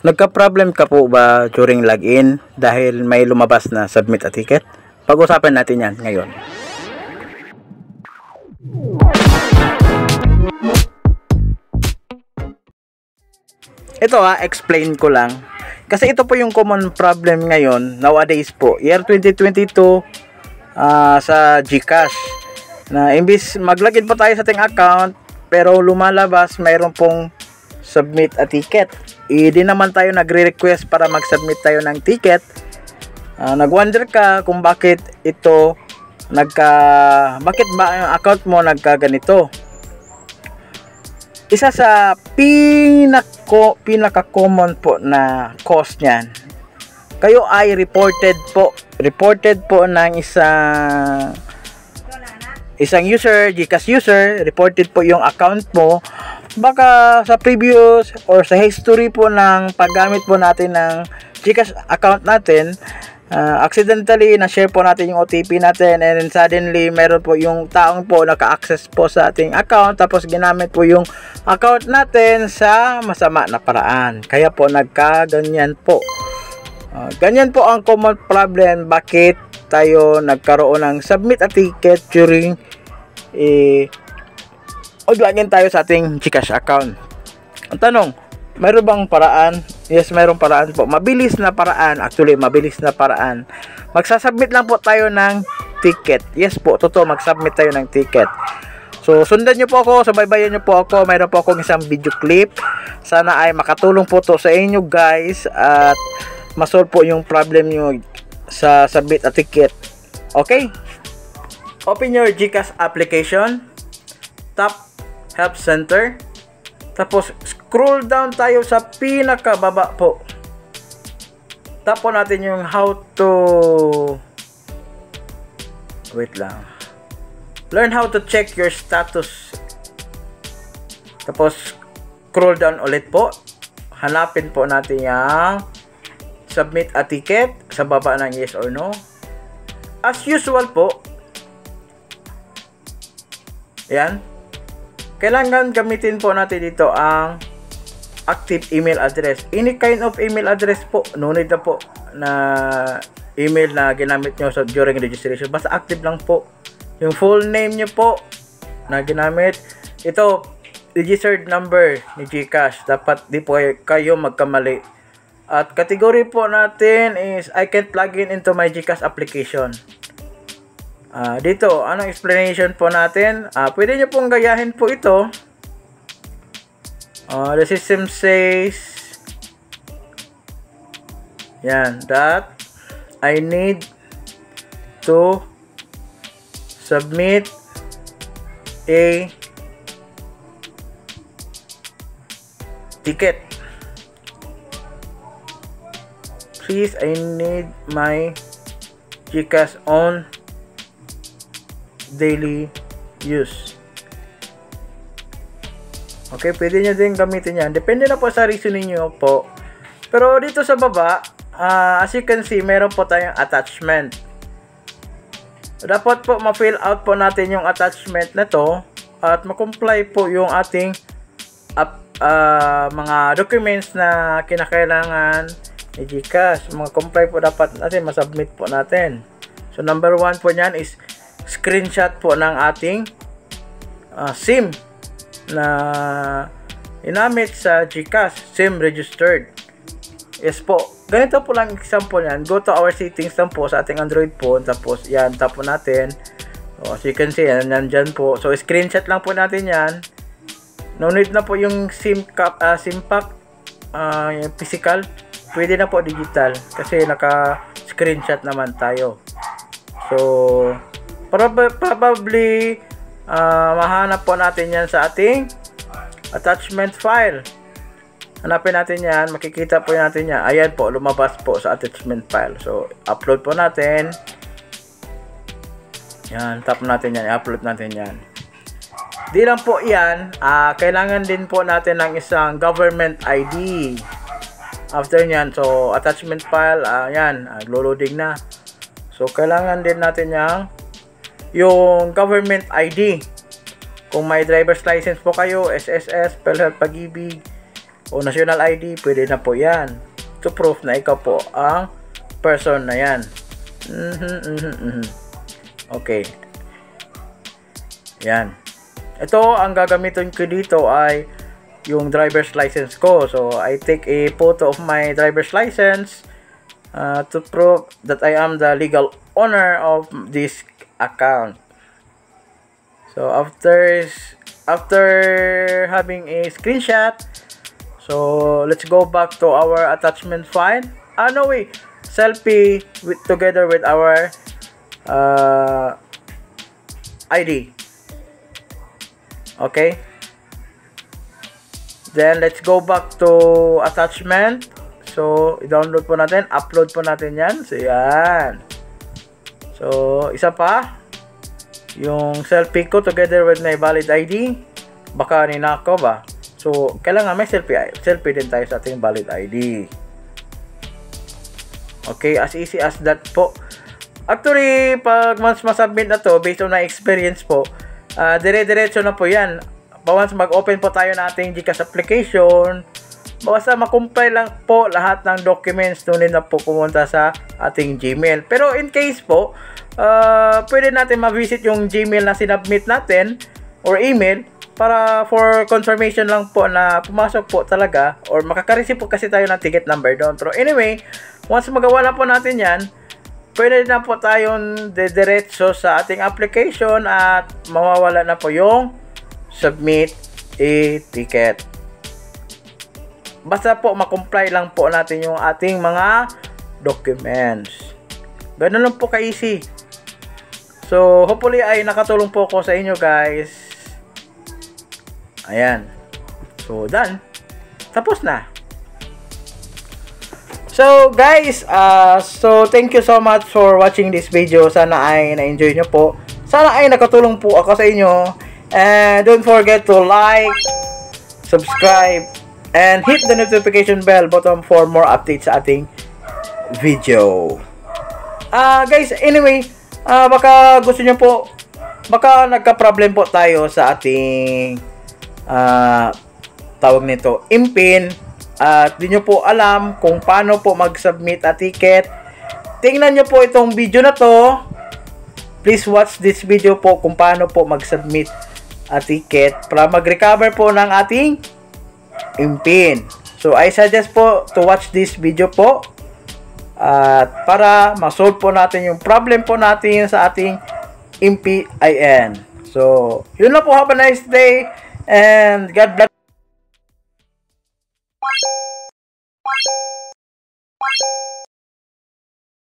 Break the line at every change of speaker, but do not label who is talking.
Nagka-problem ka po ba during login dahil may lumabas na submit a ticket? Pag-usapan natin yan ngayon. Ito explain ko lang. Kasi ito po yung common problem ngayon, nowadays po, year 2022 sa GCash. Na imbis mag-login po tayo sa ating account, pero lumalabas mayroon pong submit a ticket. Di naman tayo nagre-request para mag-submit tayo ng ticket. Nag-wonder ka kung bakit ito bakit ba ang account mo nagkaganito. Isa sa pinaka-common po na cause niyan, kayo ay reported po ng isang user, GCash user, reported po yung account mo. Baka sa previous or sa history po ng paggamit po natin ng GCash account natin, accidentally na-share po natin yung OTP natin, and then suddenly meron po yung taong po naka-access po sa ating account, tapos ginamit po yung account natin sa masama na paraan. Kaya po nagkaganyan po. Ganyan po ang common problem bakit tayo nagkaroon ng submit a ticket during login tayo sa ating GCash account. Ang tanong, mayroon bang paraan? Yes, mayroong paraan po. Mabilis na paraan. Actually, mabilis na paraan. Magsasubmit lang po tayo ng ticket. Yes po, totoo, magsubmit tayo ng ticket. So, sundan nyo po ako, subaybayan nyo po ako. Mayroon po akong isang video clip. Sana ay makatulong po to sa inyo guys at masolve po yung problem nyo sa submit a ticket. Okay? Open your GCash application. Tap Help Center. Tapos scroll down tayo sa pinakababa po. Tap po natin yung how to learn how to check your status. Tapos scroll down ulit po. Hanapin po natin yung submit a ticket sa baba ng yes or no. As usual po, yan, kailangan gamitin po natin dito ang active email address. Any kind of email address po, no need na po na email na ginamit nyo during registration. Basta active lang po. Yung full name nyo po na ginamit. Ito, registered number ni GCash. Dapat di po kayo magkamali. At category po natin is I can't log in into my GCash application. Dito, anong explanation po natin? Pwede nyo pong gayahin po ito. The system says, yan, that I need to submit a ticket. Please, I need my GCash on daily use. Okay, pwede nyo din gamitin yan. Depende na po sa reasoning nyo po. Pero dito sa baba, as you can see, meron po tayong attachment. Dapat po ma-fill out po natin yung attachment na to at ma-comply po yung ating mga documents na kinakailangan ni GCash. Mga comply po dapat natin, masubmit po natin. So number 1 po nyan is screenshot po ng ating SIM na inamit sa GCash, SIM registered. Yes po. Ganito po lang example yan. Go to our settings lang po sa ating Android phone. Tapos yan, tap po natin. So, as you can see, yan, nandyan po. So, screenshot lang po natin yan. No need na po yung SIM pack, yung physical. Pwede na po digital. Kasi naka-screenshot naman tayo. So, probably mahanap po natin yan sa ating attachment file. Hanapin natin yan, makikita po natin yan. Ayan po, lumabas po sa attachment file. So, upload po natin. Yan, tap natin yan, i-upload natin yan. Di lang po yan, kailangan din po natin ng isang government ID. After nyan, so attachment file, yan, loading na. So, kailangan din natin yung government ID. Kung may driver's license po kayo, SSS, PhilHealth, Pag-ibig, o national ID, pwede na po yan. To prove na ikaw po ang person na yan. Okay. Yan. Ito, ang gagamitin ko dito ay yung driver's license ko. So, I take a photo of my driver's license to prove that I am the legal owner of this account. So, after having a screenshot, so let's go back to our attachment file. No way, selfie together with our ID. Okay. Then let's go back to attachment. So i-download po natin, upload po natin yan. So yan. So isa pa, yung selfie ko together with my valid ID. Baka ninakaw ba? So kailangan may selfie din tayo sa ating valid ID. Okay, as easy as that po. Actually, pag once masubmit na to, based on my experience po, dire-diretso na po yan. Once mag-open po tayo ng ating GCash application, basta makumply lang po lahat ng documents, tunay na po pumunta sa ating Gmail. Pero in case po, pwede natin ma-visit yung Gmail na sinubmit natin or email para for confirmation lang po na pumasok po talaga or makaka-receive po kasi tayo ng ticket number doon. Pero anyway, once magawa na po natin yan, pwede na po tayong diretso sa ating application at mawawala na po yung submit a ticket. Basta po makomply lang po natin yung ating mga documents. Ganun lang po ka-easy. So, hopefully ay nakatulong po ako sa inyo guys. Ayan. So, done. Tapos na. So guys, so thank you so much for watching this video. Sana ay na-enjoy nyo po. Sana ay nakatulong po ako sa inyo. And don't forget to like, subscribe, and hit the notification bell button for more updates sa ating video. Guys, anyway, baka gusto nyo po, baka nagka-problem po tayo sa ating tawag nito, IMPIN. At di nyo po alam kung paano po mag-submit a ticket. Tingnan nyo po itong video na to. Please watch this video po kung paano po mag-submit a ticket para mag-recover po ng ating IMPIN. So I suggest po to watch this video po at para ma-solve po natin yung problem po natin sa ating IMPIN. So yun lang po. Have a nice day and God bless.